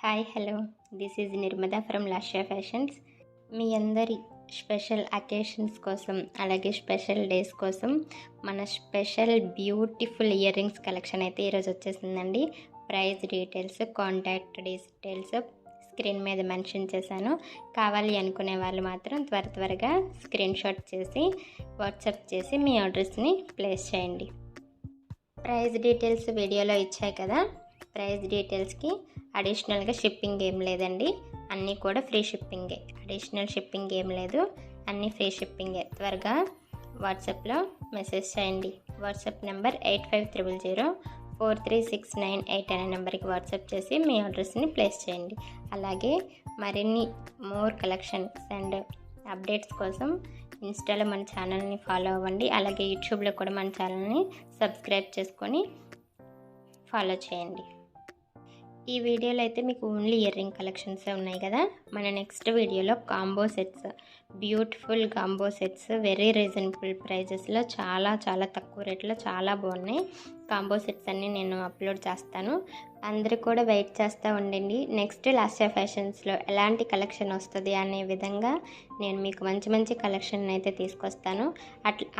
Hi hello this is Nirmada from Lashya fashions. మీ అందరి special occasions కోసం అలాగే స్పెషల్ డేస్ కోసం మన special beautiful ear rings collection అయితే ఈరోజు వచ్చేసిందండి. Price details, contact details screen మీద మెన్షన్ చేశాను. కావాలి అనుకునే వాళ్ళు మాత్రం త్వరగా స్క్రీన్ షాట్ చేసి వాట్సాప్ చేసి మీ ఆర్డర్స్ని ప్లేస్ చేయండి. ప్రైస్ డీటెయిల్స్ వీడియోలో ఇచ్చాయి కదా. ప్రైస్ డీటెయిల్స్కి అడిషనల్గా షిప్పింగ్ ఏం లేదండి, అన్నీ కూడా ఫ్రీ షిప్పింగే. అడిషనల్ షిప్పింగ్ ఏం లేదు, అన్నీ ఫ్రీ షిప్పింగే. త్వరగా వాట్సాప్లో మెసేజ్ చేయండి. వాట్సాప్ నెంబర్ 8500436988 అనే నెంబర్కి వాట్సాప్ చేసి మీ ఆర్డర్స్ని ప్లేస్ చేయండి. అలాగే మరిన్ని మోర్ కలెక్షన్స్ అండ్ అప్డేట్స్ కోసం ఇన్స్టాలో మన ఛానల్ని ఫాలో అవ్వండి. అలాగే యూట్యూబ్లో కూడా మన ఛానల్ని సబ్స్క్రైబ్ చేసుకొని ఫాలో చేయండి. ఈ వీడియోలో అయితే మీకు ఓన్లీ ఇయర్ రింగ్ కలెక్షన్సే ఉన్నాయి కదా. మన నెక్స్ట్ వీడియోలో combo sets, beautiful combo sets very reasonable ప్రైజెస్లో చాలా తక్కువ రేట్లో చాలా బాగున్నాయి. కాంబో సెట్స్ అన్నీ నేను అప్లోడ్ చేస్తాను. అందరూ కూడా వెయిట్ చేస్తూ ఉండండి. నెక్స్ట్ లాష్యా ఫ్యాషన్స్లో ఎలాంటి కలెక్షన్ వస్తుంది అనే విధంగా నేను మీకు మంచి కలెక్షన్ అయితే తీసుకొస్తాను.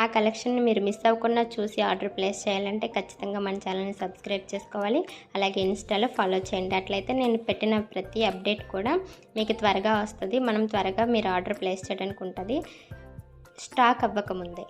ఆ కలెక్షన్ని మీరు మిస్ అవ్వకుండా చూసి ఆర్డర్ ప్లేస్ చేయాలంటే ఖచ్చితంగా మన ఛానల్ని సబ్స్క్రైబ్ చేసుకోవాలి. అలాగే ఇన్స్టాలో ఫాలో చేయండి. అట్లయితే నేను పెట్టిన ప్రతి అప్డేట్ కూడా మీకు త్వరగా వస్తుంది. మనం త్వరగా మీరు ఆర్డర్ ప్లేస్ చేయడానికి ఉంటుంది, స్టాక్ అవ్వకముందే.